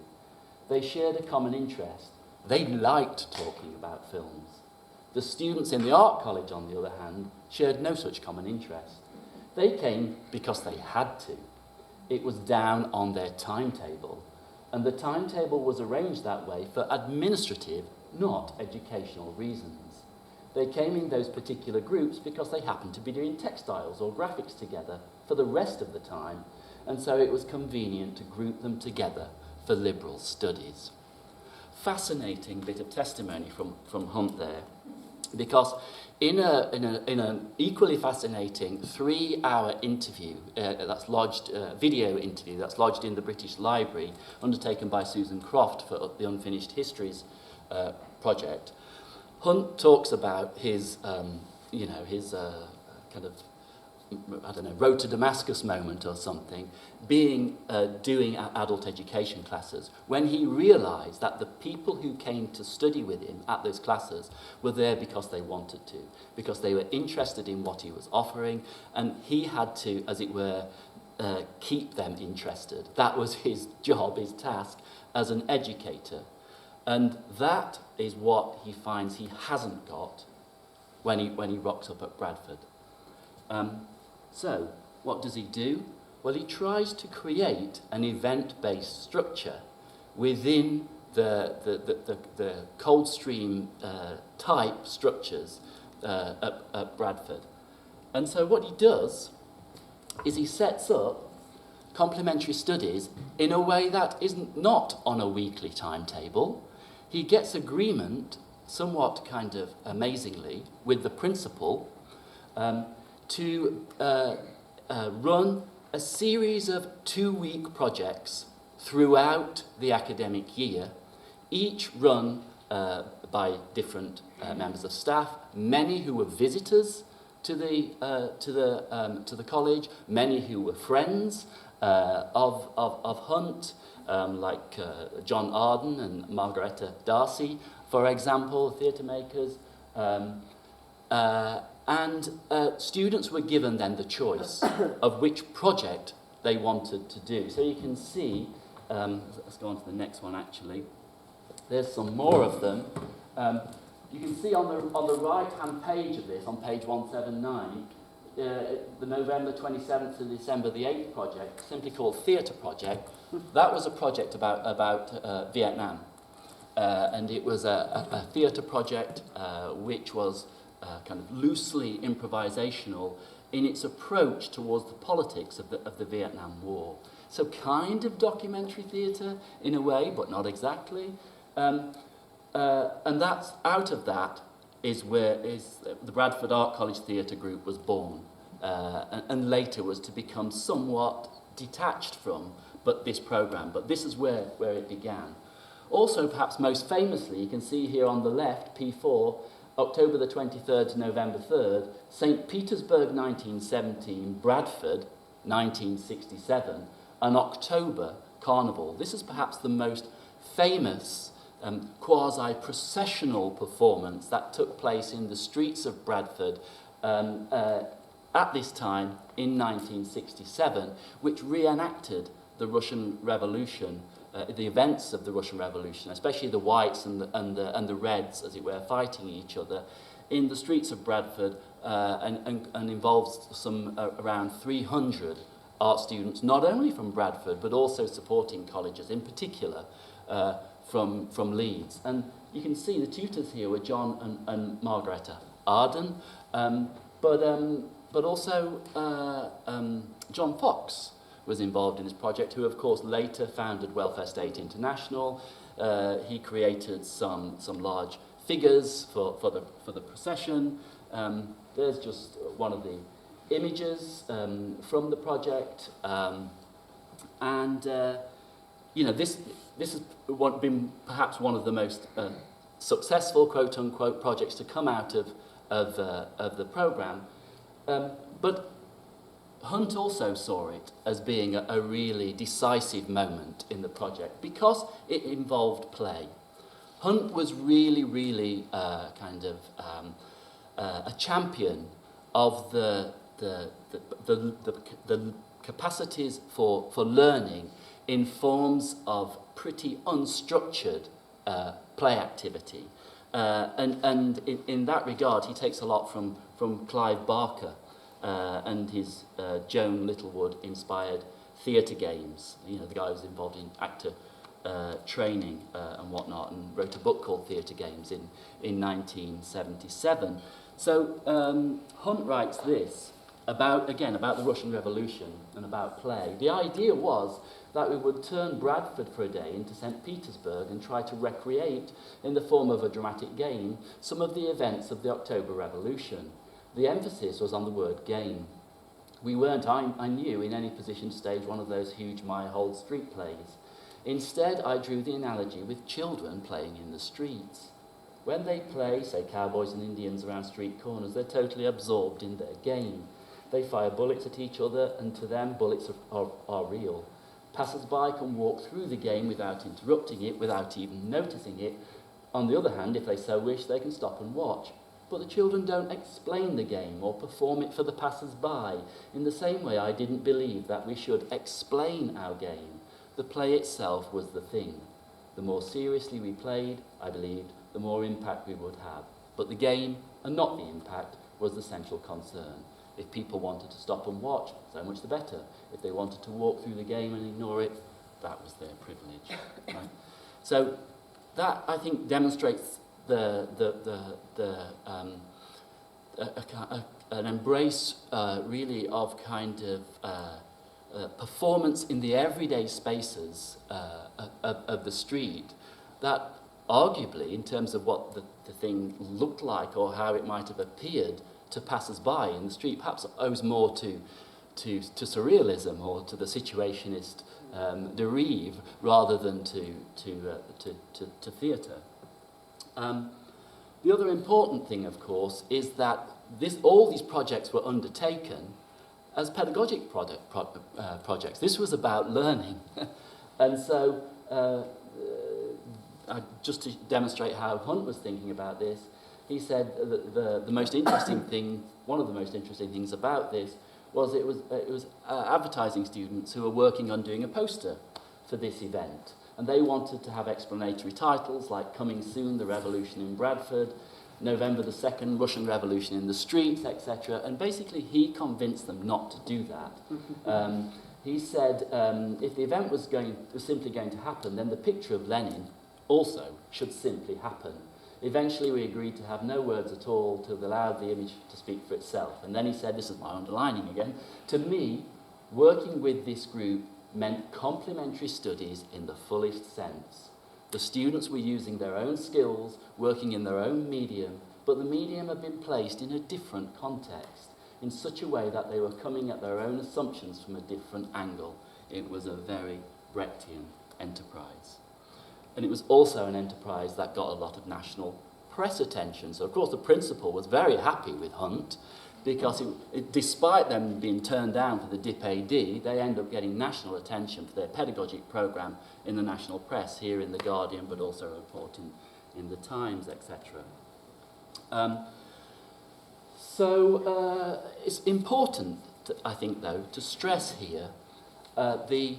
They shared a common interest. They liked talking about films. The students in the art college, on the other hand, shared no such common interest. They came because they had to. It was down on their timetable, and the timetable was arranged that way for administrative, not educational reasons. They came in those particular groups because they happened to be doing textiles or graphics together for the rest of the time, and so it was convenient to group them together for liberal studies. Fascinating bit of testimony from Hunt there, because in an equally fascinating 3-hour interview that's lodged, video interview that's lodged in the British Library, undertaken by Susan Croft for the Unfinished Histories project, Hunt talks about his, kind of, I don't know, road to Damascus moment or something, doing adult education classes, when he realised that the people who came to study with him at those classes were there because they wanted to, because they were interested in what he was offering, and he had to, as it were, keep them interested. That was his job, his task as an educator. And that is what he finds he hasn't got when he rocks up at Bradford. So, what does he do? Well, he tries to create an event-based structure within the Coldstream type structures at Bradford. And so what he does is he sets up complementary studies in a way that isn't not on a weekly timetable. He gets agreement, somewhat kind of amazingly, with the principal to run a series of 2-week projects throughout the academic year, each run by different members of staff, many who were visitors to the college, many who were friends of Hunt, like John Arden and Margaretta Darcy, for example, theatre makers. And students were given then the choice of which project they wanted to do. So you can see, let's go on to the next one actually. There's some more of them. You can see on the right-hand page of this, on page 179, the November 27th to December the 8th project, simply called Theatre Project. That was a project about Vietnam. And it was a theatre project which was kind of loosely improvisational in its approach towards the politics of the Vietnam War. So kind of documentary theatre in a way, but not exactly. And that's out of that is where the Bradford Art College Theatre Group was born, and later was to become somewhat detached from this programme. But this is where it began. Also, perhaps most famously, you can see here on the left, P4, October the 23rd to November 3rd, St. Petersburg 1917, Bradford 1967, an October Carnival. This is perhaps the most famous quasi-processional performance that took place in the streets of Bradford at this time in 1967, which reenacted the Russian Revolution, the events of the Russian Revolution, especially the whites and the reds, as it were, fighting each other in the streets of Bradford, and involves some around 300 art students, not only from Bradford, but also supporting colleges, in particular from Leeds. And you can see the tutors here were John and Margaretta Arden, but also John Fox was involved in this project, who of course later founded Welfare State International. He created some large figures for the procession. There's just one of the images from the project, and this has been perhaps one of the most successful quote unquote projects to come out of the programme, but Hunt also saw it as being a really decisive moment in the project because it involved play. Hunt was really a champion of the the, the capacities for learning in forms of pretty unstructured play activity. And in that regard, he takes a lot from Clive Barker and his Joan Littlewood-inspired theatre games. You know, the guy who was involved in actor training and whatnot, and wrote a book called Theatre Games in 1977. So Hunt writes this about the Russian Revolution and about play. The idea was that we would turn Bradford for a day into St. Petersburg and try to recreate, in the form of a dramatic game, some of the events of the October Revolution. The emphasis was on the word game. We weren't, I knew, in any position to stage one of those huge Meyerhold street plays. Instead, I drew the analogy with children playing in the streets. When they play, say, cowboys and Indians around street corners, they're totally absorbed in their game. They fire bullets at each other, and to them, bullets are real. Passers-by can walk through the game without interrupting it, without even noticing it. On the other hand, if they so wish, they can stop and watch. But the children don't explain the game or perform it for the passers-by. In the same way, I didn't believe that we should explain our game. The play itself was the thing. The more seriously we played, I believed, the more impact we would have. But the game, and not the impact, was the central concern. If people wanted to stop and watch, so much the better. If they wanted to walk through the game and ignore it, that was their privilege. Right? So that, I think, demonstrates an embrace, really, of kind of performance in the everyday spaces of the street that arguably, in terms of what the thing looked like or how it might have appeared to passers-by in the street, perhaps owes more to surrealism or to the situationist derive rather than to theatre. The other important thing, of course, is that all these projects were undertaken as pedagogic projects. This was about learning. And so, just to demonstrate how Hunt was thinking about this, he said that the most interesting thing, one of the most interesting things about this, was it was advertising students who were working on doing a poster for this event. And they wanted to have explanatory titles like Coming Soon, the Revolution in Bradford, November the 2nd, Russian Revolution in the Streets, etc. And basically he convinced them not to do that. He said if the event was simply going to happen, then the picture of Lenin also should simply happen. Eventually we agreed to have no words at all, to allow the image to speak for itself. And then he said, this is my underlining again, to me, working with this group meant complementary studies in the fullest sense. The students were using their own skills, working in their own medium, but the medium had been placed in a different context, in such a way that they were coming at their own assumptions from a different angle. It was a very Brechtian enterprise. And it was also an enterprise that got a lot of national press attention. So, of course, the principal was very happy with Hunt, because despite them being turned down for the DIP-AD, they end up getting national attention for their pedagogic programme in the national press, here in The Guardian, but also a report in The Times, etc. It's important, I think, though, to stress here the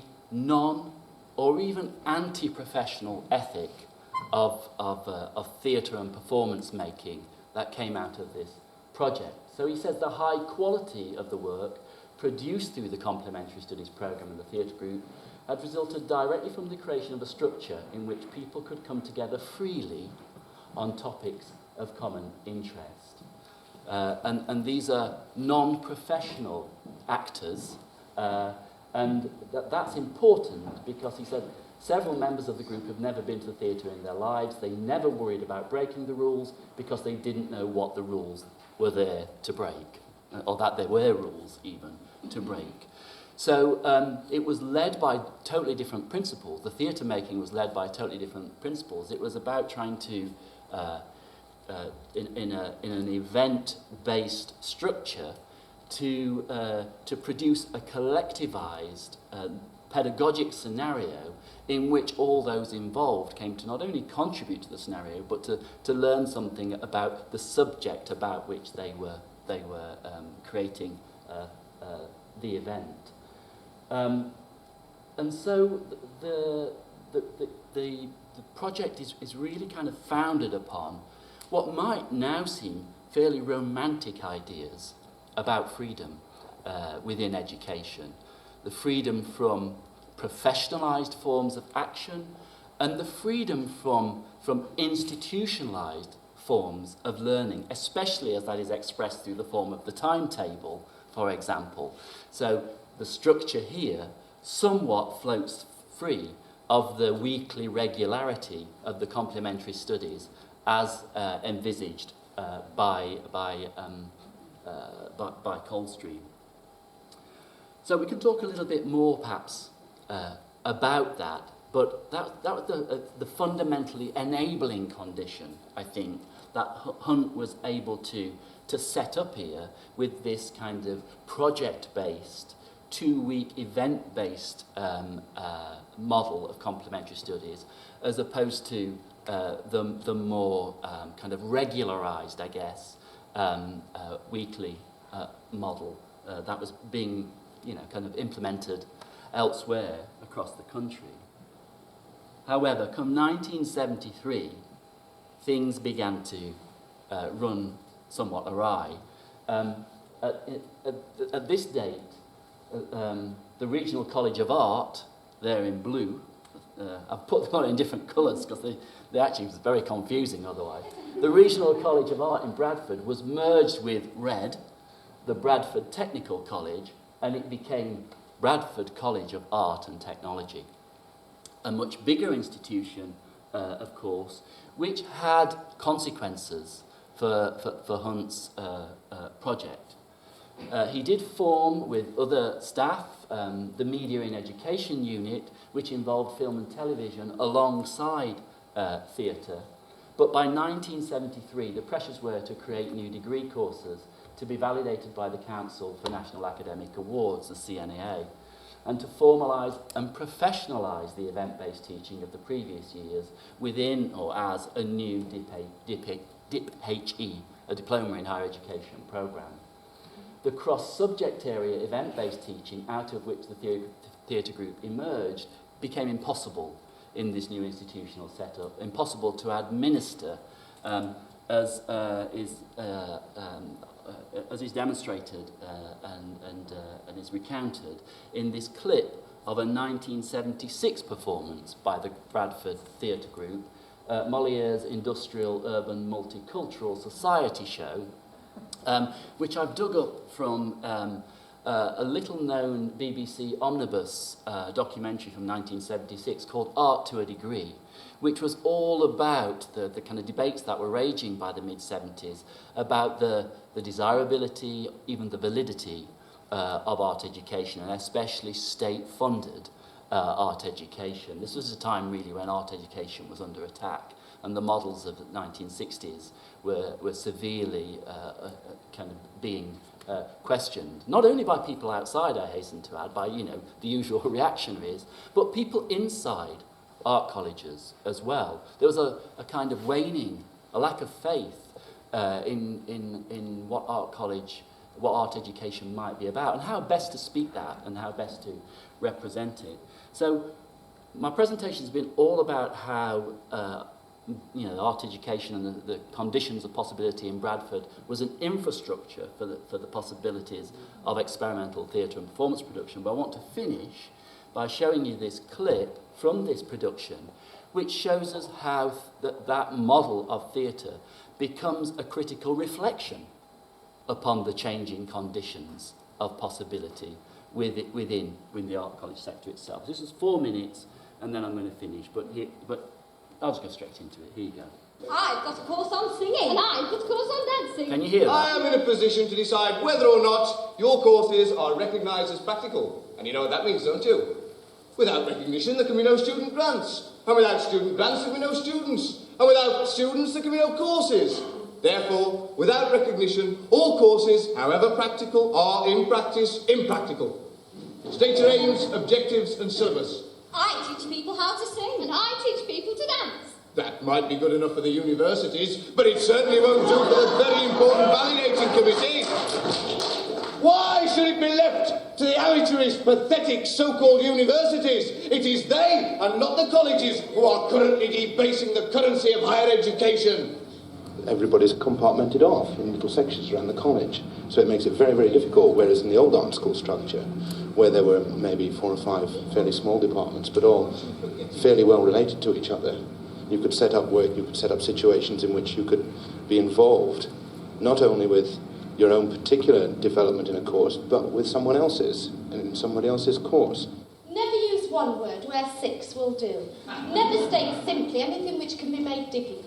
or even anti-professional ethic of theatre and performance making that came out of this project. So he says the high quality of the work produced through the complementary studies programme and the theatre group had resulted directly from the creation of a structure in which people could come together freely on topics of common interest. And these are non-professional actors, and that's important because he said several members of the group have never been to the theatre in their lives. They never worried about breaking the rules because they didn't know what the rules were there to break, or that there were rules even to break. So it was led by totally different principles. The theatre making was led by totally different principles. It was about trying to, in an event-based structure, to produce a collectivized pedagogic scenario in which all those involved came to not only contribute to the scenario, but to learn something about the subject about which they were creating the event. And so the project is really kind of founded upon what might now seem fairly romantic ideas about freedom within education. The freedom from professionalised forms of action and the freedom from institutionalised forms of learning, especially as that is expressed through the form of the timetable, for example. So the structure here somewhat floats free of the weekly regularity of the complementary studies as envisaged by Coldstream. So we can talk a little bit more, perhaps, about that, but that was the fundamentally enabling condition, I think, that Hunt was able to set up here with this kind of project-based, 2-week event-based model of complementary studies, as opposed to the more kind of regularised, I guess, weekly model that was being, kind of implemented elsewhere across the country. However, come 1973, things began to run somewhat awry. At this date, the Regional College of Art, there in blue, I've put them on in different colours because they actually was very confusing otherwise. The Regional College of Art in Bradford was merged with red, the Bradford Technical College, and it became Bradford College of Art and Technology. A much bigger institution, of course, which had consequences for Hunt's project. He did form with other staff the Media in Education unit, which involved film and television alongside theatre. But by 1973, the pressures were to create new degree courses to be validated by the Council for National Academic Awards, the CNAA, and to formalise and professionalise the event-based teaching of the previous years within or as a new DIP-HE, a Diploma in Higher Education programme. The cross-subject area event-based teaching, out of which the theatre group emerged, became impossible in this new institutional setup, impossible to administer, as is demonstrated and is recounted in this clip of a 1976 performance by the Bradford Theatre Group, Molière's Industrial Urban Multicultural Society show, which I've dug up from a little-known BBC omnibus documentary from 1976 called Art to a Degree, which was all about the kind of debates that were raging by the mid-70s about the desirability, even the validity of art education, and especially state-funded art education. This was a time really when art education was under attack, and the models of the 1960s were severely kind of being questioned, not only by people outside, I hasten to add, by the usual reactionaries, but people inside art colleges as well. There was a kind of waning, a lack of faith in what art education might be about, and how best to speak that, and how best to represent it. So my presentation has been all about how art education and the conditions of possibility in Bradford was an infrastructure for the possibilities of experimental theatre and performance production. But I want to finish by showing you this clip from this production, which shows us how that model of theatre becomes a critical reflection upon the changing conditions of possibility within the art college sector itself. This is 4 minutes, and then I'm going to finish. But I'll just go straight into it. Here you go. I've got a course on singing. And I've got a course on dancing. Can you hear that? I am in a position to decide whether or not your courses are recognised as practical. And you know what that means, don't you? Without recognition, there can be no student grants. And without student grants, there can be no students. And without students, there can be no courses. Therefore, without recognition, all courses, however practical, are in practice impractical. State your aims, objectives and syllabus. I teach people how to sing. And I teach people to dance. That might be good enough for the universities, but it certainly won't do for the very important validating committee. Why should it be left to the amateurish, pathetic so-called universities? It is they, and not the colleges, who are currently debasing the currency of higher education. Everybody's compartmented off in little sections around the college, so it makes it very, very difficult, whereas in the old art school structure, where there were maybe 4 or 5 fairly small departments, but all fairly well related to each other, you could set up work, you could set up situations in which you could be involved, not only with your own particular development in a course, but with someone else's, and in somebody else's course. Never use one word where 6 will do. Never state simply anything which can be made difficult.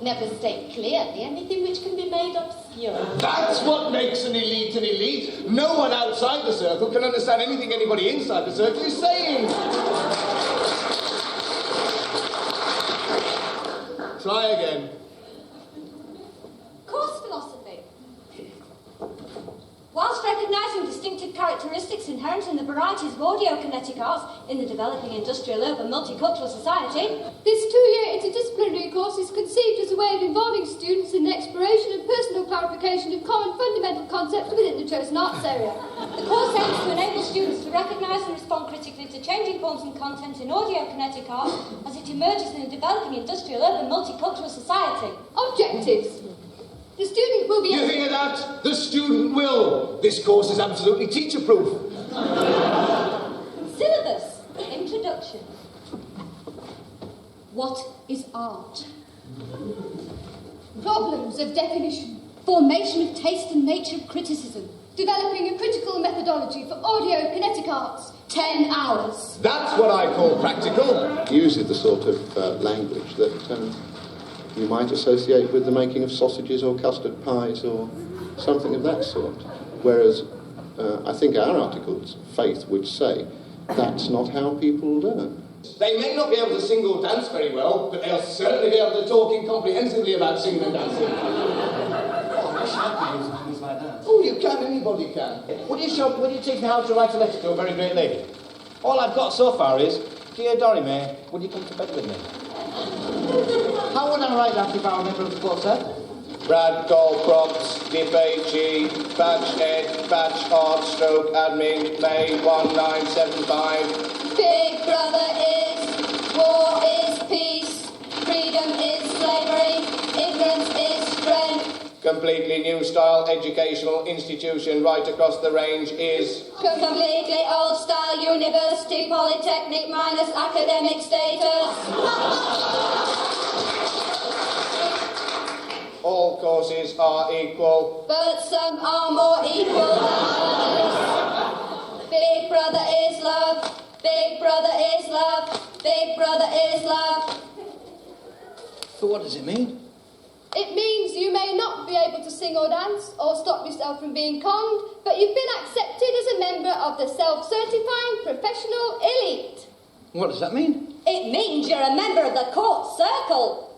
Never state clearly anything which can be made obscure. That's what makes an elite an elite. No one outside the circle can understand anything anybody inside the circle is saying. Try again. Course philosophy. Whilst recognising distinctive characteristics inherent in the varieties of audio-kinetic arts in the developing industrial urban multicultural society, this 2-year interdisciplinary course is conceived as a way of involving students in the exploration and personal clarification of common fundamental concepts within the chosen arts area. the course aims to enable students to recognise and respond critically to changing forms and content in audio-kinetic art as it emerges in a developing industrial urban multicultural society. Objectives. The student will be... You hear that? The student will. This course is absolutely teacher-proof. Syllabus. Introduction. What is art? Problems of definition. Formation of taste and nature of criticism. Developing a critical methodology for audio-kinetic arts. 10 hours. That's what I call practical. Uses the sort of language that you might associate with the making of sausages or custard pies or something of that sort. Whereas I think our articles, Faith, would say that's not how people learn. They may not be able to sing or dance very well, but they'll certainly be able to talk incomprehensibly about singing and dancing. Things like that. Oh, you can, anybody can. Would you teach me how to write a letter to a very great lady? All I've got so far is, Dear Dorime, would you come to bed with me? How would I write that if I were a member of the quartet? Brad, Gold, Props, Dip AG, Batch Ed, Batch Art, Stroke, Admin, May 1975. Big brother is, war is peace, freedom is slavery, ignorance is strength. Completely new style educational institution right across the range is Completely old style university polytechnic minus academic status. all courses are equal. But some are more equal than others. Big brother is love. Big brother is love. Big brother is love. So what does it mean? It means you may not be able to sing or dance or stop yourself from being conned, but you've been accepted as a member of the self-certifying professional elite. What does that mean? It means you're a member of the court circle.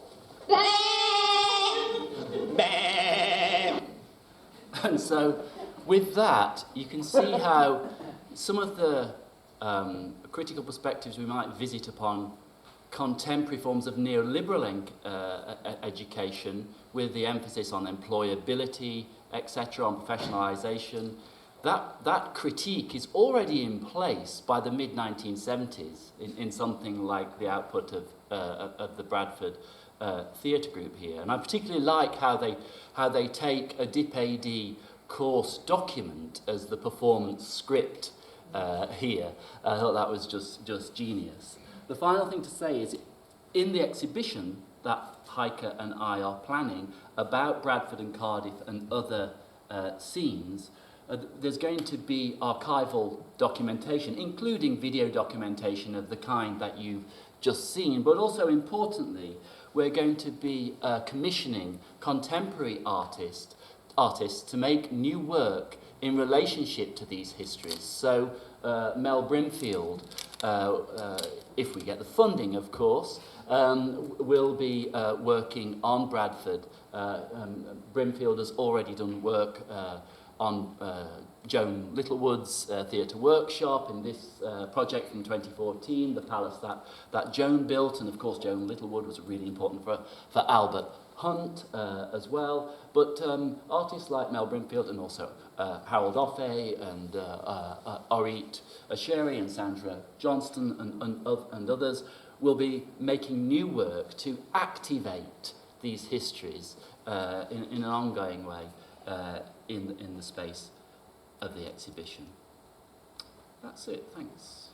And so, with that, you can see how some of the critical perspectives we might visit upon contemporary forms of neoliberal education, with the emphasis on employability, etc., on professionalisation, that critique is already in place by the mid-1970s in something like the output of the Bradford theatre group here. And I particularly like how they take a Dip AD course document as the performance script here. I thought that was just genius. The final thing to say is, in the exhibition that Heike and I are planning about Bradford and Cardiff and other scenes, there's going to be archival documentation, including video documentation of the kind that you've just seen, but also importantly, we're going to be commissioning contemporary artists to make new work in relationship to these histories. So Mel Brimfield, if we get the funding, of course, will be working on Bradford. Brimfield has already done work on Joan Littlewood's theatre workshop in this project from 2014, the palace that Joan built, and of course Joan Littlewood was really important for Albert Hunt as well, but artists like Mel Brimfield and also Harold Offey and Orit Sherry and Sandra Johnston and others will be making new work to activate these histories in an ongoing way in the space of the exhibition. That's it, thanks.